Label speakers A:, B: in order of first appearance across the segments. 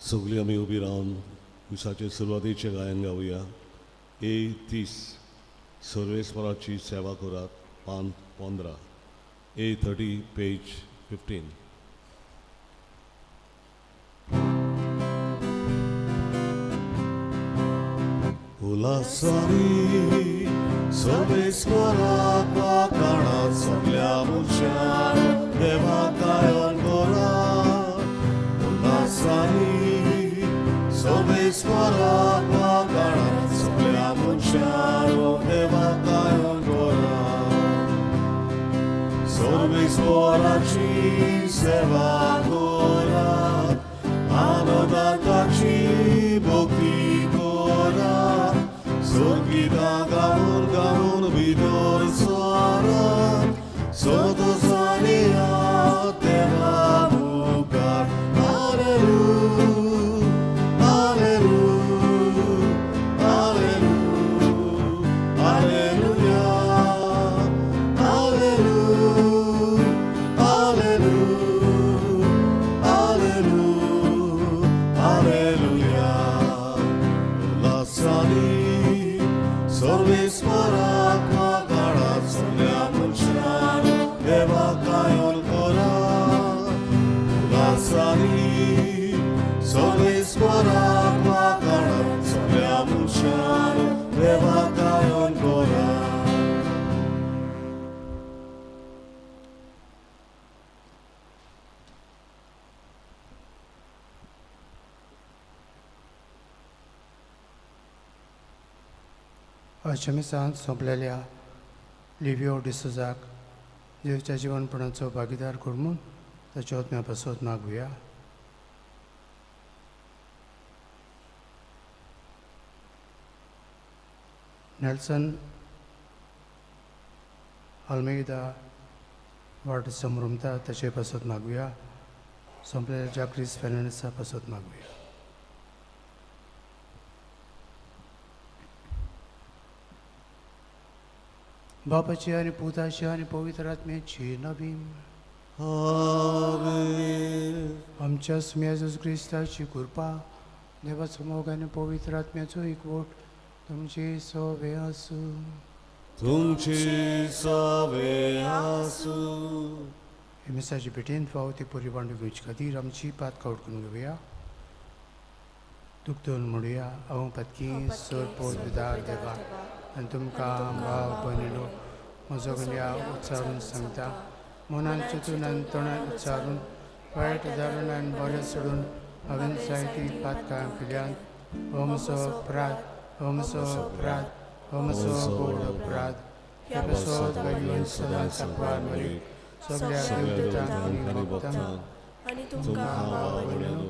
A: सगळीं आमी उबी रावन दिसाचे सुरवातेचें गायन गावया. A30 सर्वेस्पराची सेवा करात, पान 15. A30 page 15. उल्हासानी सर्वेस्पराक काळात सगळ्या मनशांक देवा गायन करात. उल्हासानी सर्वेस्पराक काळात सगळ्या मनशांक देवा गायन करात. सर्वेस्पराची सेवा करात, आनंदाची भक्ती करात. संगीता गाऊन गाऊन भितर स्वरात सोदोसानी देवा मुखार. हालेलुया, हालेलुया, हालेलुया, हालेलुया, हालेलुया, हालेलुया. उल्हासानी सर्वेस्पराक काळात सगळ्या मनशांक देवा गायन करात. उल्हासानी सर्वेस्पराक काळात सगळ्या मनशांक देवा गायन करात.
B: अशमिसांत सोंपलेल्या लिविओ डिसोजाक देवच्या जिवनपणाचो भागीदार करून ताच्या आत्म्या पासत मागुया. नेल्सन अल्मेदा वाट समरुमता ताचे पासत मागुया. सोंपलेल्या जाक्रिस फेर्नांडिसा पासत मागुया. बापाची आणि पुताची आणि पवित्र आत्म्याची नवीन
A: आमेन.
B: आमच्या स्मेजूस क्रिस्ताची कृपा, देवाचो मोग आणि पवित्र आत्म्याचो एकवट तुमची सवे आसूं.
A: तुमची सवे आसूं.
B: हे मिसाची भेटेन फावो ती पुरी बांडू घेवचे खातीर आमची पात कावट करून घेवया. दुखतून म्हणुया, हांव पत्की सर पोट विदार देवा आनी तुमकां भाव भयणीनो म्हजो गल्या उच्चारून सांगता. मनान चिंतून आनी तोंडान उच्चारून वायट धरून आनी बरें सोडून हांवें जायतीं पातकां केल्यात. हो म्हजो अपराध, हो म्हजो अपराध, हो म्हजो गोड अपराध. हे पासत गरिबीन सदांच सांकवार मरीक सगळ्या देवदूतांक आनी भक्तांक
C: आनी तुमकां भाव भयणीनो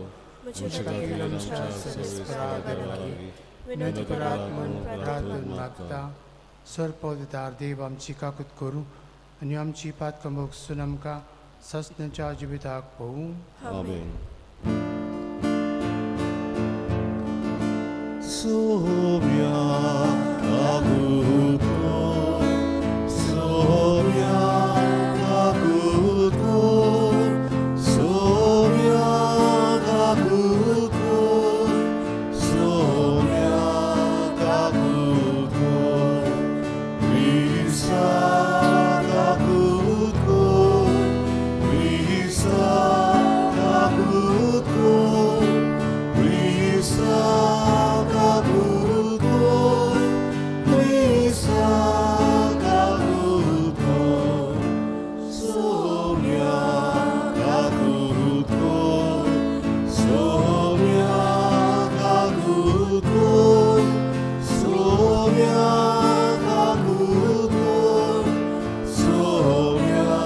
C: म्हजे खातीर आमच्या सर्वेस्परा देवा लागीं विनंती करात म्हूण प्रार्थना
B: मागता. सर पवित्रार देव आमची काकूत करूं आनी आमची पातकां भोगसून आमकां ससण्याच्या जिविताक पळोवूं.
A: आमेन. सोम्या काकुतो, सोम्या काकुतो, सोम्या काकुतो, सोम्या काकुतो, विसा काकुतो, विसा काकुतो, विसा काकुतो, विसा काकुतो, सोम्या काकुतो, सोम्या काकुतो, सोम्या काकुतो, सोम्या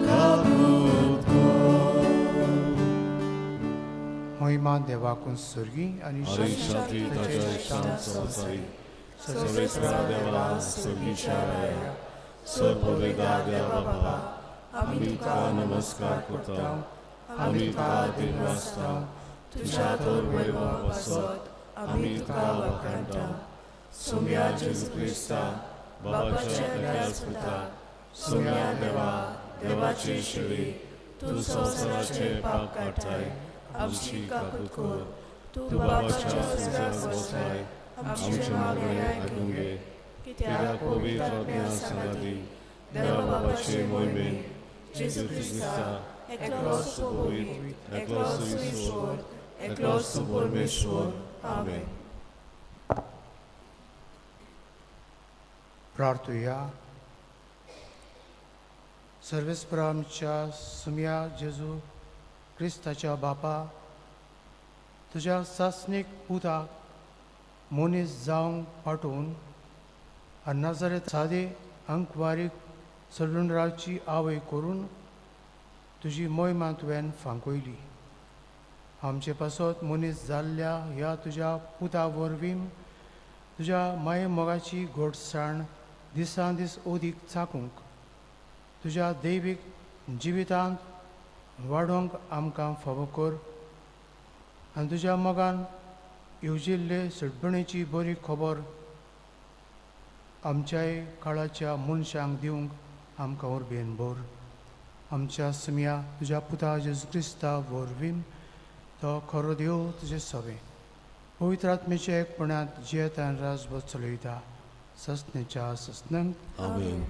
A: काकुतो.
B: महिमा देवाकून सुर्गी आनी
A: शांती ताच्या इष्टांत संवसारी सर्वेस्परा देवा सर्गीच्या राया सर पवित्रार देवा बाबा आमी तुका नमस्कार करता. आमी तुका दिनवासता. तुज्या थोर वैभव पासत आमी तुका वखाणटा. सुम्या जेजू क्रिस्ता बाबाच्या गल्यास पिता, सुम्या देवा देवाची शिडी तूं संवसाराचे पाप काडटाय
C: आमची काकूट कर. तू बाबाच्या उजव्याक बसलाय, आमची मागणी आयकून घे. कित्याक पवित्र आत्म्या सांगाती देवा बाबाचे मोहिमेन जेजू क्रिस्ता एकलोच तूं पवित्र, एकलोच तूं ईश्वर, एकलोच तूं परमेश्वर. आमेन.
B: प्रार्थुया. सर्वेस्परा आमच्या सुम्या जेजू क्रिस्ताच्या बापा, तुज्या सासणीक पुताक मनीस जावंक पाठोवन नाजारेत सादे अंकवारीक चलून रावची आवय करून तुजी मोहिमा तुवें फांकयली. आमचे पासत मनीस जाल्ल्या ह्या तुज्या पुता वरवीं तुज्या माये मोगाची घोटसाण दिसान दीस ओदीक चाकूंक तुज्या दैवीक जिवितांत वाडोवंक आमकां फावो कर. आनी तुज्या मोगान येवजिल्ले सडपणेची बरी खबर आमच्याय काळाच्या मनशांक दिवंक आमकां उर्बेन भर. आमच्या सुम्या तुज्या पुता जेजू क्रिस्ता वरवीं तो खरो देव तुजे सवे पवित्र आत्मेच्या एकपणांत जियेत आनी राजभर चलयता ससनेच्या ससनंत.
A: आमेन.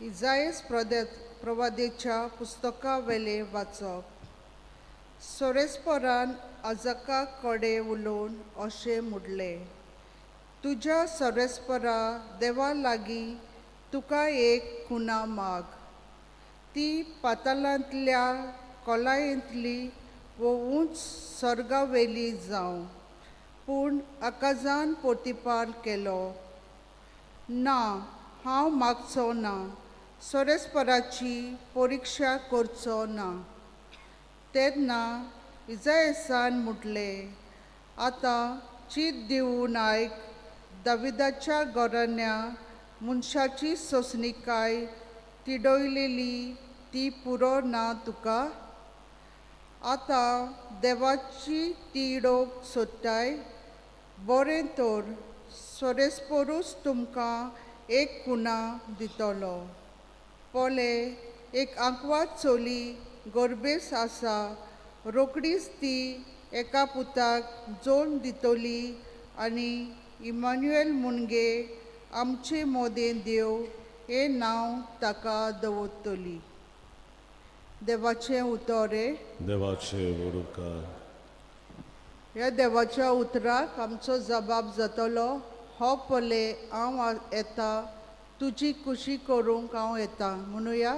D: इजायस प्रवादेच्या पुस्तका वेले वाचप. सोरेस्परान आजाका कडे उलोवन अशें म्हणलें, तुज्या सोरेस्परा देवा लागीं तुका एक खुणा माग. ती पातालांतल्या कोलायेंतली वो उंच सर्गावेली जावं, पूण आकाजान पोतिपार केलो. ना, हांव मागचो ना, सोरेस्पराची परिक्षा करचो ना. तेन्ना इजायसान म्हटलें, आतां चीत दिवून आयक, दाविदाच्या घराण्या मनशाची सोंसणीकाय तिडयलेली ती पुरो ना तुका. आतां देवाची तिडोवंक सोदताय. बरें तर, सोरेस्परूच तुमकां एक खुणा दितलो. पोले एक आंकवाद चोली गरबेस आसा, रोकडीच ती एका पुताक जोड दितली आनी इमान्युएल मुनगे आमचे मोदें देव हे नांव ताका दवरतली. देवाचें उतोरे.
A: देवाचे वडुकार.
D: ह्या देवाच्या उतराक आमचो जबाब जातलो, हो पोले हांव येता, तुजी खुशी करूंक हांव येता. म्हणुया,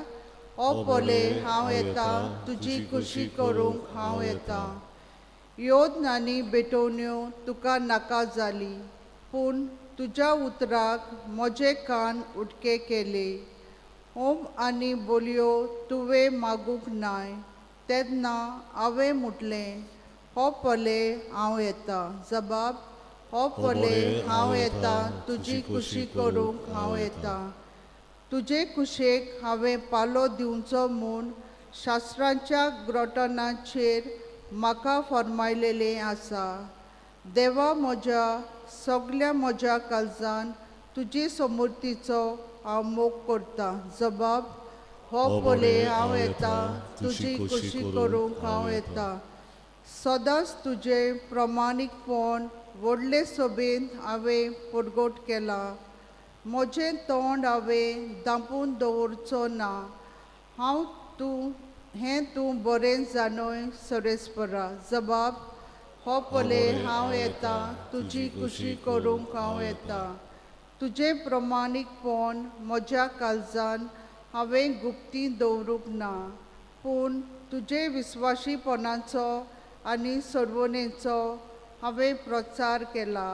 D: हो पोले हांव येता, तुजी खुशी करूंक हांव येता. योद आनी बेटोन्यो तुका नाका जाली, पूण तुज्या उतराक म्हजे कान उटके केले. होम आनी बोलयो तुवें मागूंक नाय. तेन्ना हांवें म्हटलें, हो पोले हांव येता. जबाब, हो पोले हांव येता, तुजी खुशी करूंक हांव येता. तुजे कुशेक हांवें पालो दिवचो म्हूण शास्त्रांच्या ग्रोटनाचेर म्हाका फर्मायलेलें आसा. देवा, म्हज्या सगल्या म्हज्या काळजान तुजे समृद्धीचो हांव मोग करतां. जबाब, हो पोले हांव येता, तुजी खुशी करूंक हांव येता. सदांच तुजें प्रमाणीकपण व्हडले सभेंत हांवें परगट केलां. म्हजें तोंड हांवें धांपून दवरचो ना. हें तूं बरें जाणय सोरेस्परा. जबाब, हो पोले हांव येता, तुजी खुशी करूंक हांव येता. तुजें प्रमाणीकपण म्हज्या काळजान हांवें गुप्ती दवरूंक ना, पूण तुजे विस्वाशीपणाचो आनी सर्वनेचो हांवें प्रचार केला.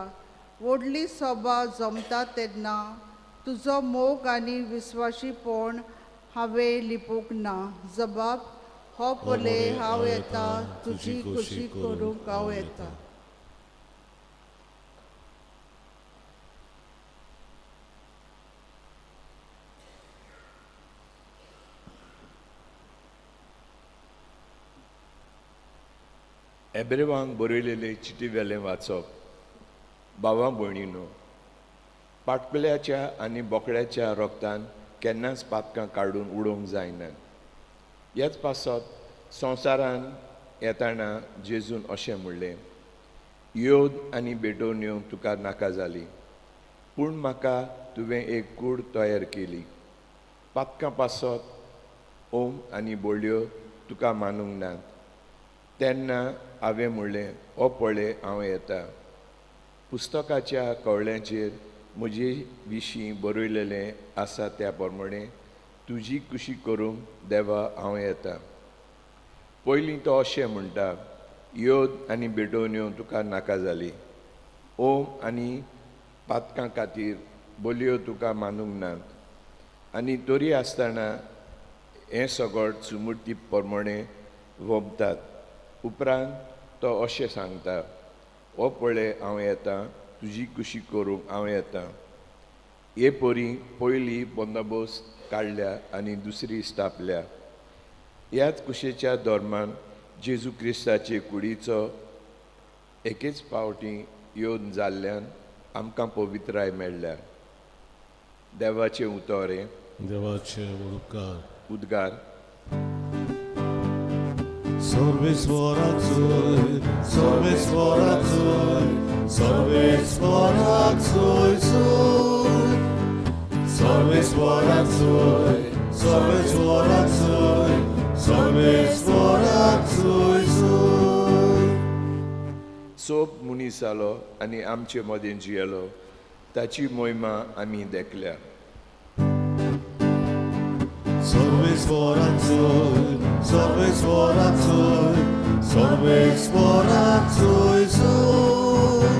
D: व्हडली सभा जमता तेन्ना तुजो मोग आनी विस्वाशीपण हांवें लिपूंक ना. जबाब, हो पोले हांव येता, तुजी खुशी करूंक हांव येता.
E: एब्रेवांक बरयलेले चिटी वेलें वाचप. भावां भयणीनो,
C: पाटकुल्याच्या आनी बोकड्याच्या रोगतान केन्नाच पातकां काडून उडोवंक जायना. ह्याच पासत संवसारान येताना जेजून अशें म्हणलें, योद आनी भेटोवन येवंक तुका नाका जाली, पूण म्हाका तुवें एक कूड तयार केली. पातकां पासत ओम आनी बोळ्यो तुका मानूंक नात. तेन्ना हांवें म्हणलें, हो पळय हांव येता. पुस्तकाच्या कवळ्यांचेर म्हजे विशीं बरयलेलें आसा त्या प्रमाणें तुजी कुशी करूंक देवा हांव येता. पयलीं तो अशें म्हणटा, योद आनी भेटोवन येवंक तुका नाका जाली, ओम आनी पातकां खातीर बोलयो तुका मानूंक नात. आनी तरी आसतना हें सगळें सुमूर्ती प्रमाणें वोबतात. उपरांत तो अशें सांगता, हो पळय हांव येता, तुजी कुशी करूंक हांव येता. हे परी पयली बंदोबस्त काडल्या आनी दुसरी स्थापल्या. ह्याच कुशेच्या धर्मान जेजू क्रिस्ताचे कुडीचो एकेच फावटी येवन जाल्ल्यान आमकां पवित्राय मेळ्ळ्या. देवाचें उतोरें.
A: देवाचे उडकार.
C: उद्गार.
A: सर्वेस्वराक सोय, सर्वेस्वराक सोय, सर्वेस्वराक सोय सोय, सर्वेस्वराक सोय, सर्वेस्वराक सोय, सर्वेस्वराक सोय सोय.
C: सोप मनीस जालो आनी आमचे मदें जियेलो, ताची मोहिमा आमी देखल्या.
A: सर्वेस्वराक सोय, सर्वेस्वराक सोय, सर्वेस्वराक सोय सोय,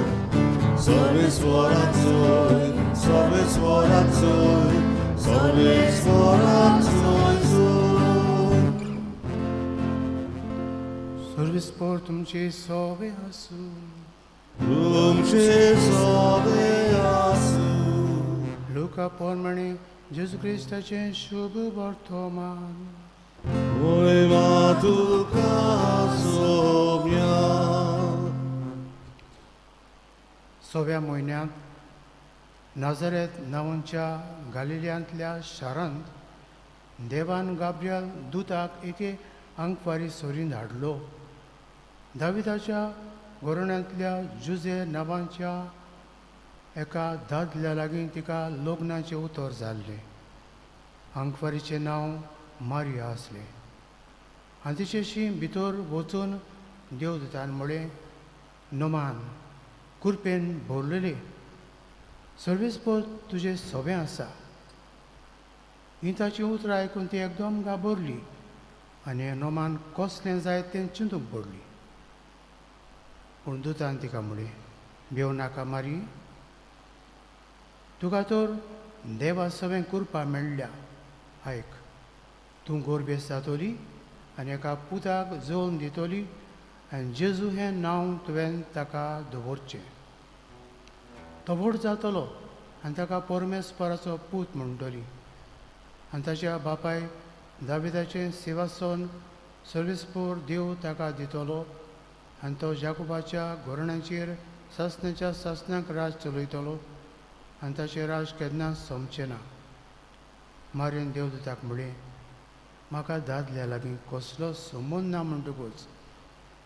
A: सर्वेस्वराक सोय, सर्वेस्वराक सोय, सर्वेस्वराक सोय सोय.
B: सर्वेस्पर तुमचे सोवे आसूं.
A: तुमचे सोबे आसूं.
B: लुका प्रमाणे जेजू क्रिस्ताचें शुभ वर्तमान.
A: मोहिमा तुका सोम्या.
B: सोव्या म्हयन्यांत नाझारेत नांवाच्या गालिल्यांतल्या शारांत देवान गाब्रियल दुताक एके आंकवारी सोरीन धाडलो. दाविदाच्या घोरण्यांतल्या जुजे नांवाच्या एका दादल्या लागीं तिका लग्नाचें उतर जाल्लें. आंकवारीचें नांव मारिया आसलें. आनी तिचेशी भितर वचून देवदूतान म्हळें, नोमान, कुरपेन भरलेले, सर्वेस्पर तुजें सोबें आसा. ही ताची उतरां आयकून ती एकदम गाबरली आनी हें नोमान कसलें जाय तें चिंतूंक पडली. पूण दुतान तिका म्हळें, भिवू नाका मारी, तुका तर देवा सवें कुरपा मेळ्ळ्या. आयक, तूं गोरबेस जातोली आनी एका पुताक जोळून दितोली आनी जेजू हें नांव तुवें ताका दवरचें. तो व्हड जातलो आनी ताका परमेस्पराचो पूत म्हणटली. आनी ताच्या बापाय दाविदाचें सिंहासन सर्वेस्पर देव ताका दितलो आनी तो जाकोबाच्या घोरण्यांचेर सासणाच्या सासणाक राज चलयतलो आनी ताचें राज केन्ना सोंपचें ना. मारयेन देवदूताक म्हळें, म्हाका दादल्या लागीं कसलो संबंद ना म्हणटकूच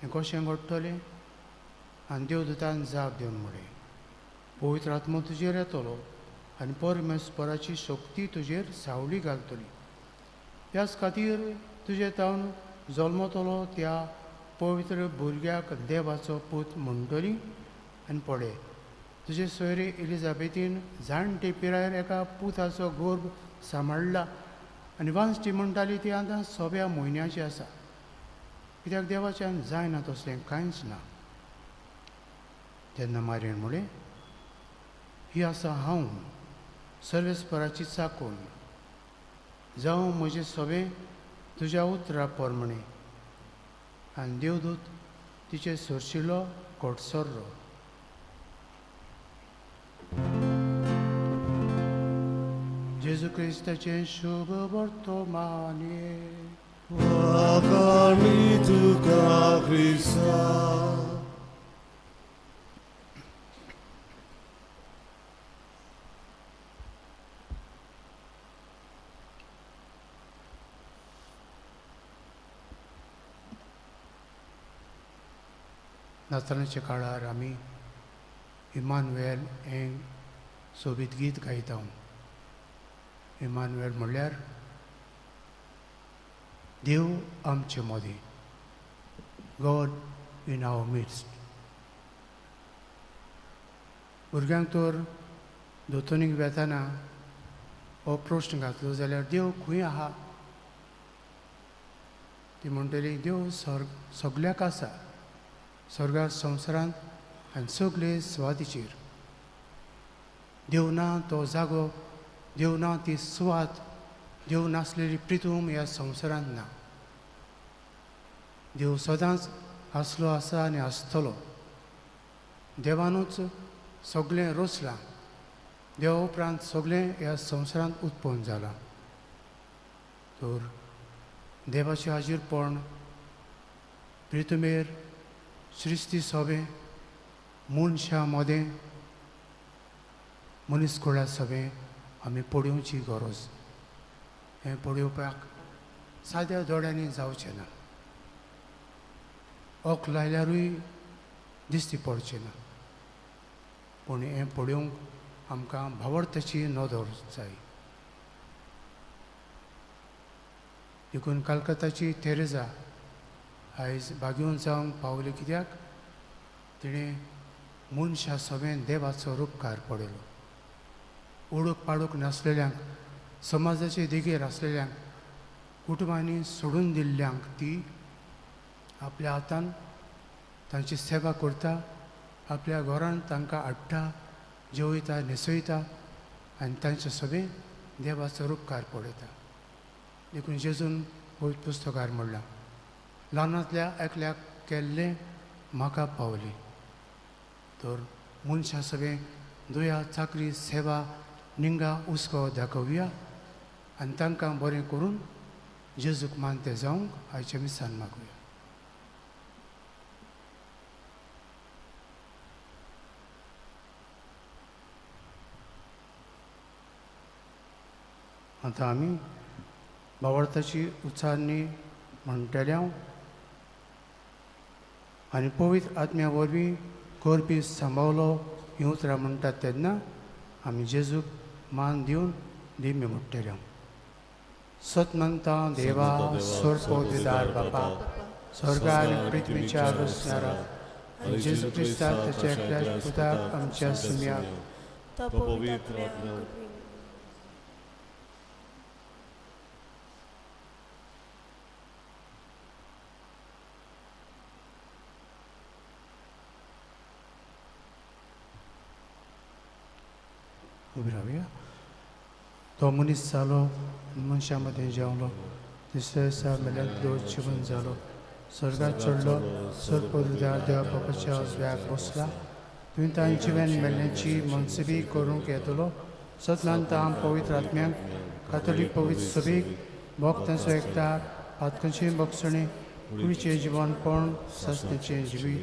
B: हें कशें घडटलें? आनी देवदूतान जाप दिवन म्हळें, पवित्र आत्मो तुजेर येतलो आनी परमेस्पराची शक्ती तुजेर सावळी घालतली. ह्याच खातीर तुजे तावन जल्मतलो त्या पवित्र भुरग्याक देवाचो पूत म्हणटली. आनी पळय, तुजे सोयरे एलिझाबेथीन जाणटे पिरायेर एका पुताचो गर्भ सांबाळ्ळा आनी वांसटी म्हणटाली ती आतां सोव्या म्हयन्याची आसा, कित्याक देवाच्यान जायना तसलें कांयच ना. तेन्ना मारयेन म्हळें, ही आसा हांव, सर्वेस्पराची चाकून. जावं म्हजें सोबें तुज्या उतरा प्रमाणें. आनी देवदूत तिचे सरशिल्लो घोटसर्रो. जेजू क्रिस्ताचें शुभ वर्तमान.
A: वाकाळी तुका ख्रिस्ता.
B: नाताळाच्या काळार आमी इमानुएल हें सोबीत गीत गायता. इमानुएल म्हणल्यार देव आमचे मदीं, गॉड इन आवर मिड्स्ट. भुरग्यांक तर दोतोनीक वेताना हो प्रश्न घातलो जाल्यार देव खंय आहा ती म्हणटली देव सगल्याक आसा, स्वर्गांत संवसारांत आनी सगळे सुवातीचेर. देव ना तो जागो, देव ना ती सुवात, देव नासलेली प्रितूम ह्या संवसारांत ना. देव सदांच आसलो आसा आनी आसतलो. देवानूच सगळें रचलां. देवा उपरांत सगळें ह्या संवसारांत उत्पन्न जालां. तर देवाचें हाजीरपण प्रितुमेर सृश्टी सोबें मनशां मदें मनीसकुळा सोबें आमी पळोवची गरज. हें पळोवपाक साद्या दोळ्यांनी जावचें ना. ओक लायल्यारूय दिश्टी पडचें ना. पूण हें पळोवंक आमकां भावार्थाची नदर जाय. देखून कलकत्ताची तेरेजा आयज बागेवन जावंक पावली, कित्याक तिणें मनशां सोबें देवाचो उपकार पळयलो. ओळख पाडूक नासलेल्यांक, समाजाचे देगेर आसलेल्यांक, कुटुंबांनी सोडून दिल्ल्यांक ती आपल्या हातान तांची सेवा करता, आपल्या घरांत तांकां हाडटा, जेवयता, न्हेसयता आनी तांचे सोबें देवाचो उपकार पळयता. देखून जेजून पवित्र पुस्तकार म्हणलां, ल्हानांतल्या एकल्याक केल्लें म्हाका पावली. तर मनशां सोबें दया, चाकरी, सेवा, निंगा, हुस्को दाखोवया आनी तांकां बरें करून जेजूक मानते जावंक आयच्या मिसान मागुया. आतां आमी भावार्थाची उच्चारणी म्हणटल्या आनी पवित्र आत्म्या वरवीं करपी सांबावलो हीं उतरां म्हणटात तेन्ना आमी जेजूक मान दिवन दिमे म्हणटल्या. सतमंता देवा, स्वर्गोदिदार बापा, स्वर्गा आनी पृथ्वीच्या रचणारा आनी जेजू क्रिस्ताक ताच्या एकल्याच पुताक आमच्या सुम्याक
C: तो पवित्र आत्म्या
B: उबी रावया. तो मनीस जालो, मनशां मदें जेवलो, तिसऱ्या दिसा मेल्यान तो जिवन जालो, स्वर्गात चडलो, स्वर्गोदिदार देवा बापाच्या उजव्याक बसला. तुवें तांचे जिवन मेल्ल्याची मनसबी करूंक येतलो. सतनांत आम पवित्र आत्म्याक, कातोलीक पवित्र सभेक, भक्तांचो एकठार, आत्मचे बक्षणे, कुडीचें जिवनपण, सस्तेचें जिवीत.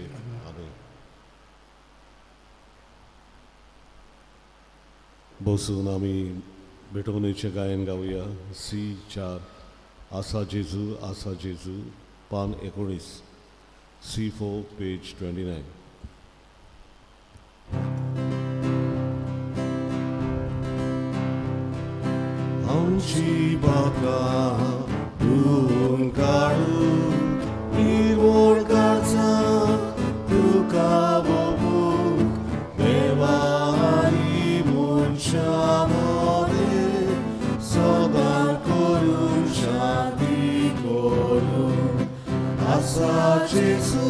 C: बसून आमी बेटोवणेचें गायन गावया. C4 आसा जेजू पान 19, C4 पेज 29.
A: आमची बाकां धुवन काडून निवळ काळजाक तुका बगूंक देवा आनी मनशां मदें सदां करून शांती करून. आसा जेजू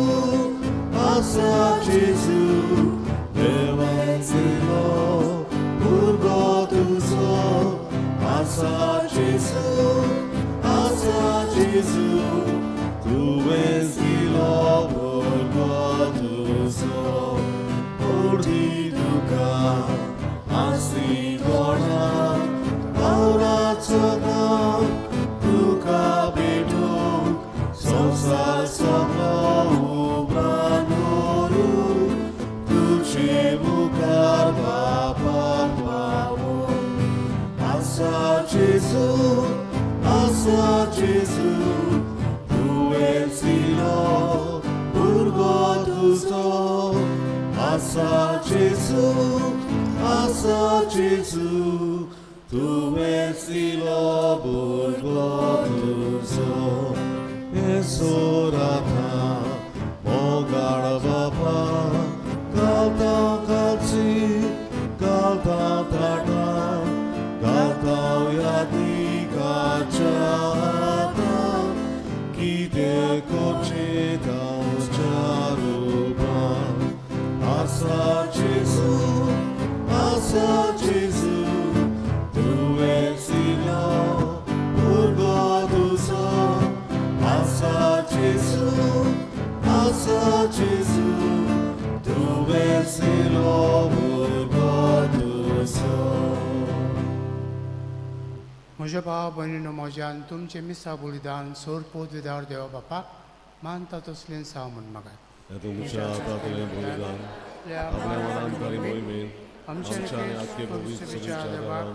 A: देवाचो भुरगो तुजो. आसा जेजू तुवें दिलो भुरगो तुजो. ओडी तुका आसी गोडा पावलाचो गांव तुका भेटूंक संवसार सगळो उबान दवरून तुजे मुखार बापाक पावून. आसा जेजू तुवें दिलो भुरगो तुजो. 아사 제수 Tu és ilobul goduso Esorata Mogarabapa Galtau kalci Galtau tata Galtau yadi kachata Kite kocheta charupa Asa Jesu Tu és ilobul goduso Asa Jesu Tu és ilobul goduso
B: म्हज्या भाव भयणीनो म्हज्यान तुमचे मिसा बलिदान सोरपोत विदार देवा बापा मानता तसलें साव म्हण म्हाका
C: तुमच्या हातातले बलिदान आपल्या मनांतरी मोहिमेन आमच्या आणि आख्खे भविष्य विचाराक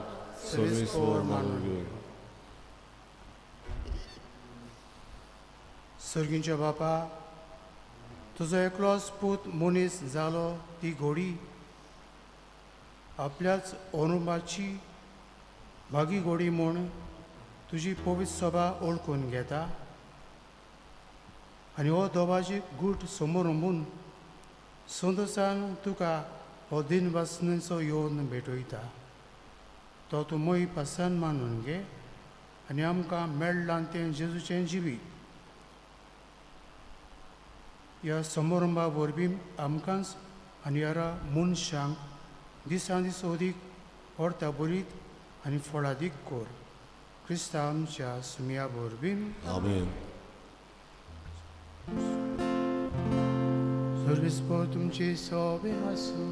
C: सर्वेस्वर मानून घेऊन
B: सर्गींच्या बापा तुजो एकलोच पूत मनीस जालो ती घोडी आपल्याच अनुभाची भागी घोडी म्हूण तुजी पवित्र सभा ओळखून घेता आनी हो दोबाची गूट समोर उबून संदसान तुका हो दिन वासनेचो येवन भेटयता तो तूं मोही पासान मानून घे आनी आमकां मेळ्ळां तें जेजूचें जिवीत ह्या समारंभा वरवीं आमकांच आनी ह्या मनशांक दिसान दीस अदीक व्हरता बरीत आनी फळादीक कोर क्रिस्तांव आमच्या सुमया वरवीं
C: आमेन
B: सर्वेस्पर तुमचे सवे आसूं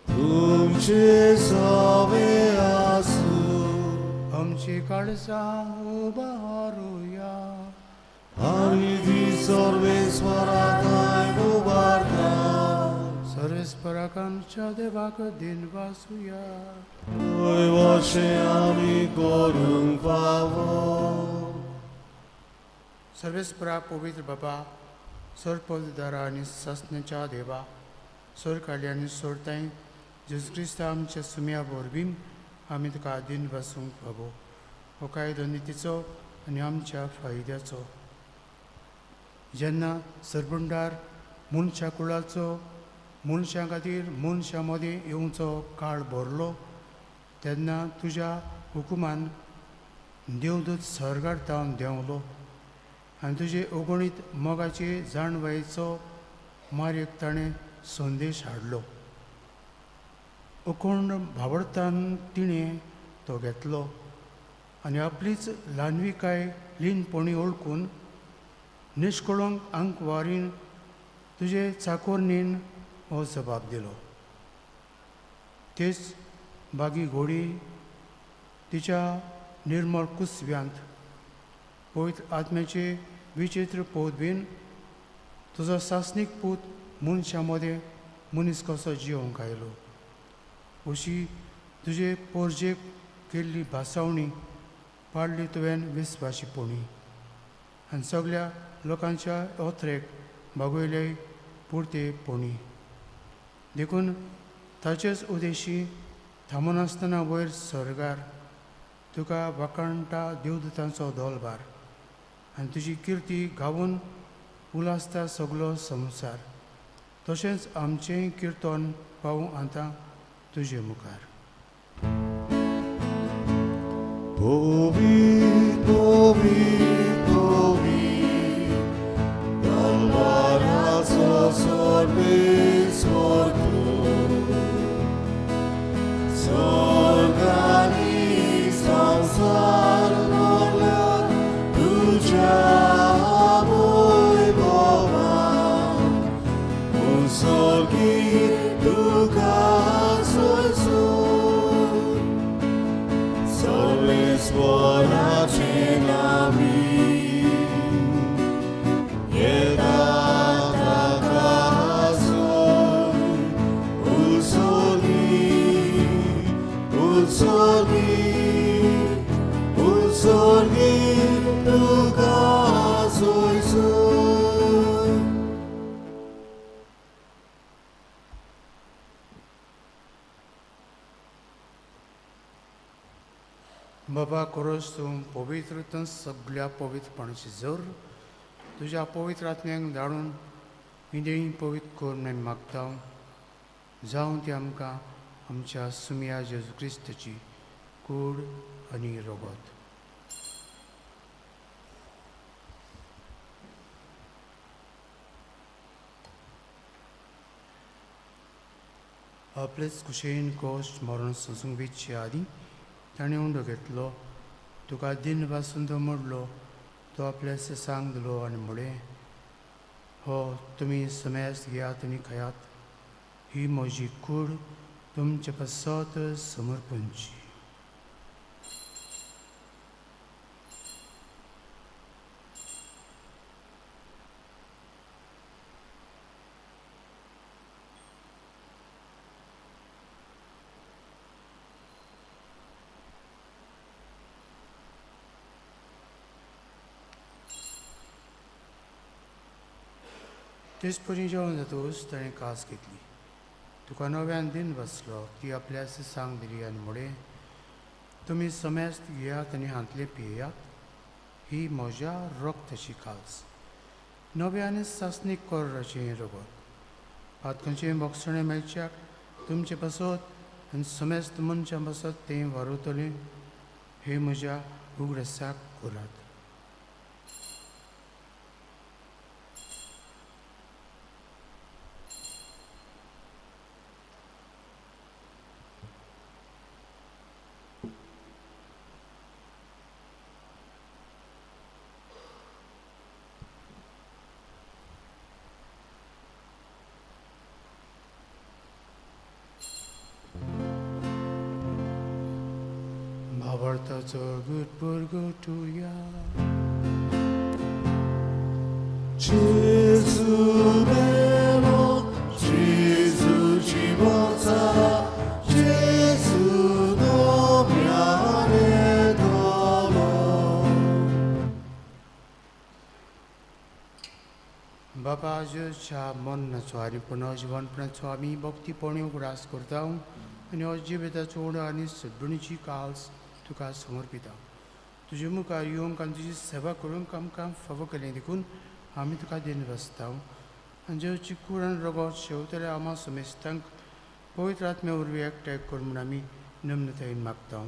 A: तुमचे सवे आसूं
B: आमची काळजां उबारुया
A: आमी ती सर्वेस्वराकाय उबारता
B: सर्वेस्पराक आमच्या देवाक दिन वासुया
A: वशें आमी करूंक फावो
B: सर्वेस्परा पवित्र बाबा सरपदारा आनी सासणेच्या देवा सोर काली आनी सोरताय जेजू क्रिस्त आमच्या सुम्या वरवीं आमी तुका दिन वासूंक फावो हो कायदो नितीचो आनी आमच्या फायद्याचो जेन्ना सरबुंडार मनशा कुळाचो मनशां खातीर मनशां मदीं येवचो काळ भरलो तेन्ना तुज्या हुकुमान देवदूत सर्गार तावन देंवलो आनी तुजे अगणीत मोगाची जाणवायेचो मार्ग ताणें संदेश हाडलो अखंड भावर्थान तिणें तो घेतलो आनी आपलीच ल्हानविकाय लीनपणी ओळखून निश्कळंक आंक वारीन तुजे चाकोरणीन हो जबाब दिलो तेच बागी घोडी तिच्या निर्मळ कुसव्यांत पवित्र आत्म्याचे विचित्र पौदबीन तुजो सासनीक पूत मनशां मदें मनीस कसो जिवंक आयलो अशी तुजे पोरजेक केल्ली भासावणी पाडली तुवें विस्वाशीपणी आनी सगळ्या लोकांच्या ओथरेक भागयले पुर्तेपणी देखून ताचेच उदेशी थांबून आसतना वयर सर्गार तुका वाकाणटा देवदूतांचो दोलबार आनी तुजी किर्ती गावून उलासता सगलो संवसार तशेंच आमचें किर्तन पावूं आतां तुजे मुखार
A: Povit, doloroso sorbeso tu, sorgani samsar molar, tuja amoi bova, un sorgi duka soy Słonacie nami, jedna taka uzorgi, duka soy.
B: बाबा खरोच तूं पवित्रतन सगळ्या पवित्रपणाची जोर तुज्या पवित्र आत्म्यांक धाडून हिंदेळी पवित्र करून आमी मागता जावं ती आमकां आमच्या सुम्या जेजू क्रिस्ताची कूड आनी रगत. आपलेच कुशेन कोश्ट मरण सोसूंक बितचे आदी ताणें उंडो घेतलो, तुका दिन पासून तो मोडलो, तो आपल्या सांग दिलो आनी म्हळें, हो तुमी समेस्त घेयात आनी खायात, ही म्हजी कूड तुमचे पसत समर्पणची. तेच परी जेवण जातूच ताणें कास घेतली, तुका नव्यान दिन बसलो, ती आपल्या सांग दिली आनी म्हळें, तुमी समेस्त घेयात आनी हातले पियेयात, ही म्हज्या रक्ताची कास, नव्या आनी सासणीक कोर्राचें रगत. पातकांचें बोगसणें मेळच्याक तुमचे पासत आनी समेस्त मनशां पासत तें वारवतलें, हे म्हज्या उगडसाक करात. भावार्थाचो गुटपुरगुटुया.
A: Gesù mio, Gesù ci moza, Gesù dobbiare dolore.
B: बाबा आजच्या मरणाचो आनी पुनर्जीवनपणाचो आमी भक्तीपणी उगडास करता आनी अजिबाताचो उडो आनी सद्गुणीची काल्स तुका समर्पिता. तुजे मुखार येवंक आनी तुजी सेवा करूंक आमकां फावो केलें देखून आमी तुका दिन बसता आनी जेवची कूड आनी रगत शेवतल्या आमा समेस्तांक पवित्र आत्म्या वरवीं एकठांय कर म्हूण आमी नम्रतायेन मागता.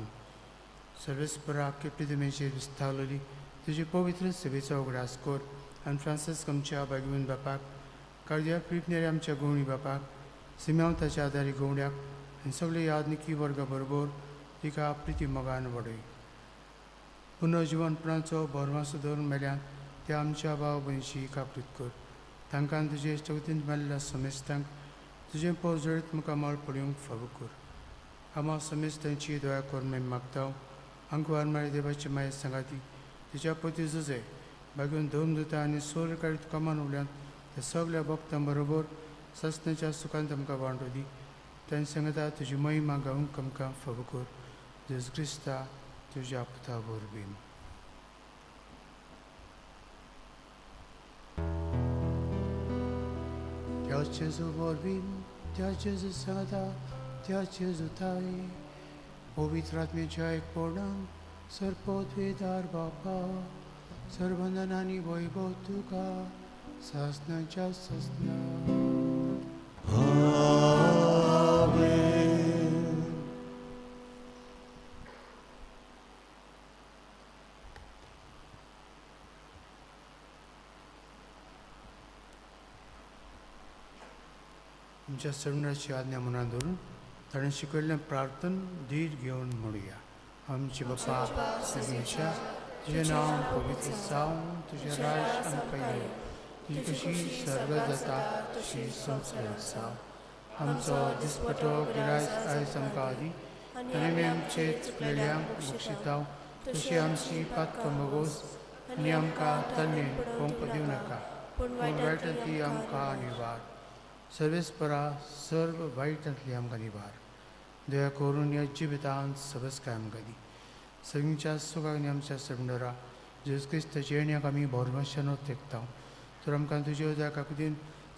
B: सर्वेस्परा केपिदमेचेर विस्तारलेली तुजी पवित्र सेवेचो उगडास कर आनी फ्रांसीस आमच्या बागवीन बापाक, कार्दिया प्रिपनेरी आमच्या गवणी बापाक, सिमेंताच्या आदारी गवण्याक आनी सगळे यादनिकी वर्गा बरोबर तिका प्रिती मोगान वडय. पुनर्जीवनपणाचो भरवंसो धरून मेल्यान त्या आमच्या भाव भयणीची कापरीत कर. तांकां तुजे चवथीन मेल्ल्या समेस्तांक तुजें पोरजळीत मुखार मळ पडूंक फावो कर. आमा समेस्तांची दया करून आमी मागता. आंकवार मेळ्ळे देवाची माये सांगाती तिच्या पती झुजे बागून धर्मदुता आनी सोर काडीत कमान उरल्यान त्या सगळ्या भक्तां बरोबर ससनाच्या सुखांत आमकां वांटो दी. तांचे सांगता तुजी महिमा गावूंक आमकां फावो कर. जेजू क्रिस्ता तुज्या पुता वरवीं. त्या जेजू वरवीं, त्या जेजू सांगता, त्या जेजू ताई, पवित्र आत्म्याच्या एकपणान सर्पोद्वेदार बापा, सर्वंदनांनी वैभव तुका सासनाच्या ससना. आमच्या सणाची आज्ञा मनात धरून ताणें शिकयल्लें प्रार्थन धीर घेवन म्हणुया. आमचे बापा सगळ्यांच्या तुजें नांव पवित्र जावं, तुजें राज आमकां येवं, तुजी कशी सर्गात जाता तशी संवसारांत जावं. आमचो दिसपटो गिरायज आयज आमकां दी आनी आमी आमचे चुकलेल्यांक बक्षिता तशी आमची पातकां मागोस आनी आमकां तल्लेन पळोवंक दिवं नाका, पूण वायटांतली आमकां निवार. सर्वेस्परा सर्व वायटांतली आमकां निवार. दया करून ह्या जिवितांत सबस्काय आमकां दी. सगळ्यांच्या सुखाक आनी आमच्या संडरा जेजू क्रिस्ताच्या येण्याक आमी भरवशान तेंकता. तर आमकां तुज्या उदया काकुदीन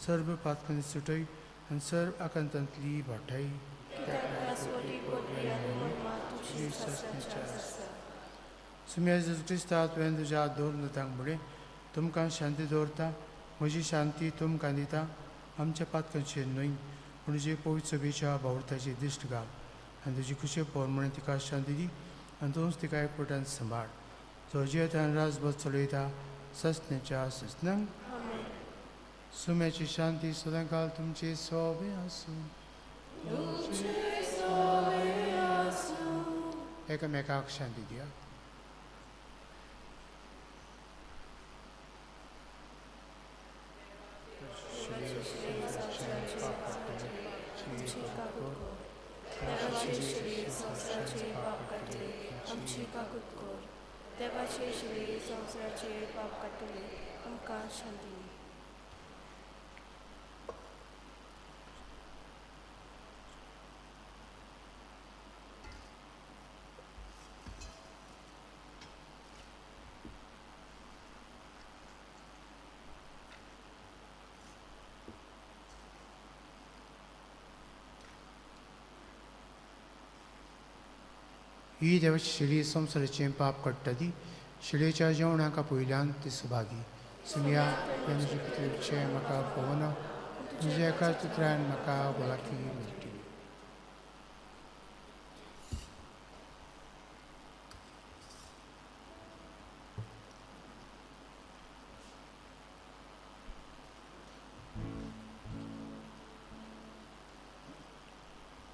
B: सर्व पातकांनी सुटय आनी सर्व आकांतांतली भाटाय. सुम्या जेजू क्रिस्ता तुवें तुज्या दोन दुतांमुळे तुमकां शांती दवरता. म्हजी शांती तुमकां दिता. आमच्या पातकांचेर न्हय पूण तुजे पवित्र सभेच्या भावुरताची दिश्ट घाल आनी तुजी खुशी पळोवन म्हणून तिका शांती दी आनी तूंच तिका एकवटान सांबाळ. जो जियेतान राजभर चलयता सस्नेच्या सस्नंग. सुम्याची शांती सदांकाळ तुमचे सोबे आसूं. एकामेकाक शांती दिया.
E: देवाचे श्री संवसाराचे पाप काडटले आमकां शांती.
B: ही देवाची शिडी संवसाराचें पाप काडटली. शिडेच्या जेवणाका पयल्यान ती सुभागी. सुमिया तुजे पितृचे म्हाका पवना तुज्या एका चित्रान म्हाका भलायकी मेळटली.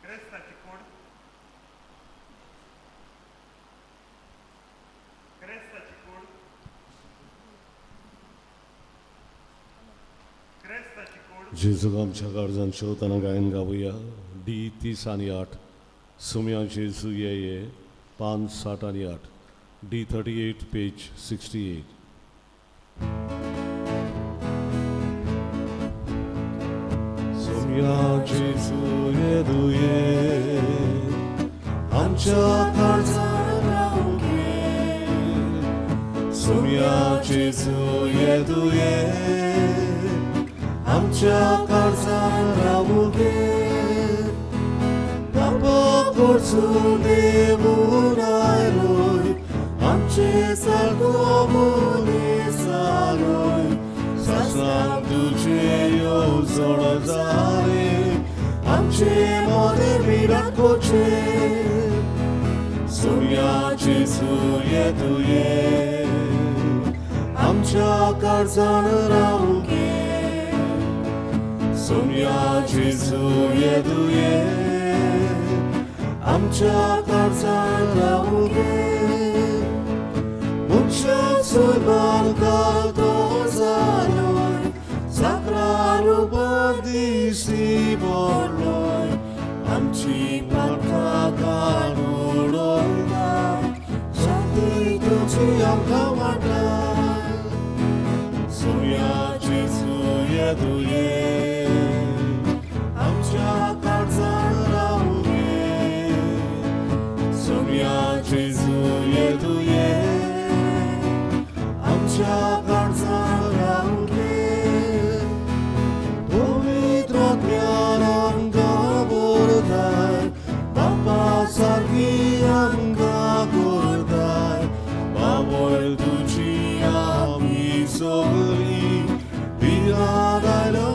F: क्रिस्ताची कूड क्रिस्ताची कूड क्रिस्ताची कूड
C: जेजूक आमच्या काळजान शेवताना गायन गावया. D30 आणि 8. सुम्या जेजू ये 5, 7 आणि 8. D38 page 68. सुम्या जेजू ये
A: आमच्या काळजान रावूं घे. सुम्या जेजू ये आमच्या काळजान रावूं घे. पाप करचून देवून आयलोय आमचे सारको मनीस जालोय. सासणाक तुजे येवजण जाले आमचे मोने विराकोचे. सुम्या जेजू ये आमच्या काळजान रावूं घे. सुम्या जेजू ये आमच्या काळजान रावूं घे. मुख्य सुरबान कातो जालोय साकरार बर्दिसी बोलोय. आमची पातकां काडून उडोयता शांती तुजी आमकां वाटाय. सुम्या जेजू ये आमच्या काळजान रावूं घे. सुम्या जेजू ये आमच्या काळजान रावूं घे. पवित्र आत्म्यान आमकां भरताय बापा सारकी आमकां करताय. बाबोय तुजी आमी सगळीं पिरान आयलो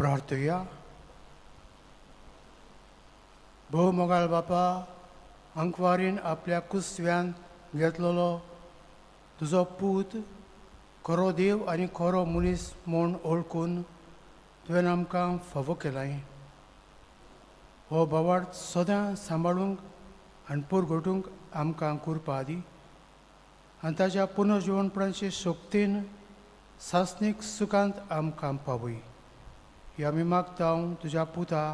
B: प्रार्थुया. भोवमोगाळ बापा, अंकवारीन आपल्या कुसव्यान घेतलेलो तुजो पूत खरो देव आनी खरो मनीस म्हूण ओळखून तुवें आमकां फावो केलाय. हो बोवाळ सदां सांबाळूंक आनी पुरगोटूंक आमकां कुरपा दी आनी ताच्या पुनर्जिवणपणाचे शक्तीन सासणीक सुखांत आमकां पावय. ह्या आमी मागता तुज्या पुता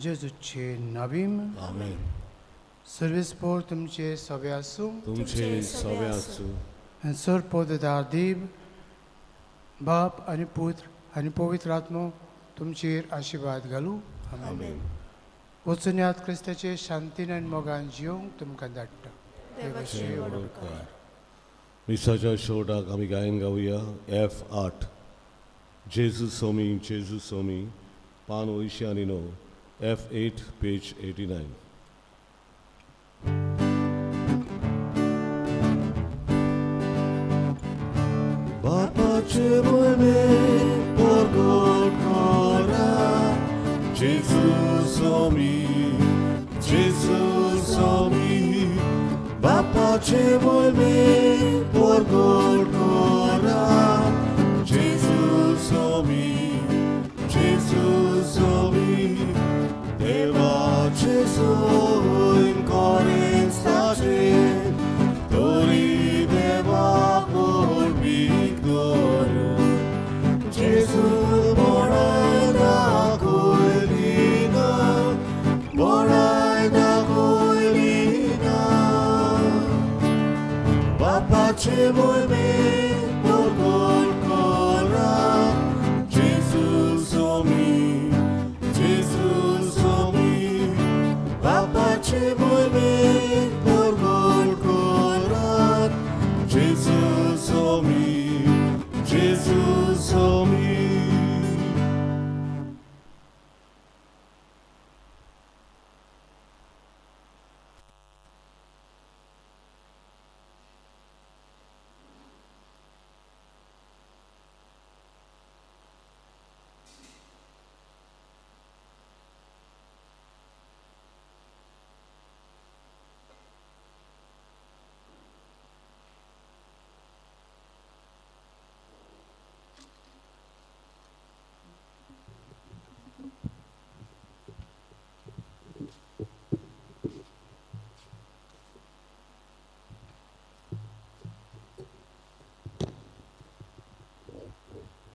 B: जेजूचे नांवीन.
C: आमेन.
B: सर्वेस्पोर तुमचे सवे आसूं.
C: तुमचे सवे आसूं.
B: आनी सरपोदार देव बाप आनी पुत्र आनी पवित्र आत्मो तुमचेर आशिर्वाद घालूं.
C: आमेन.
B: वचून याद क्रिस्ताचे शांतीन आनी मोगान जिवंक तुमकां धाडटा.
E: देवाचे वडोवकार.
C: मिसाच्या शेवटाक आमी गायन गावया F8. जेजू सोमी पान 89 F8 पेज 89.
A: बापाचे मोहिमे परगट करा. जेजू सोमी बापाचे मोहिमे परगट करा. जेजू सोमी देवाचे सोयीन करेन ताचे तोरी देवाक ओळखीक दवरून. जेजू बळाय दाखयली ना, बळाय दाखयली ना. बापाचे मोहिमे परगट करा. जेजू सोमी बापाचे मोहिमे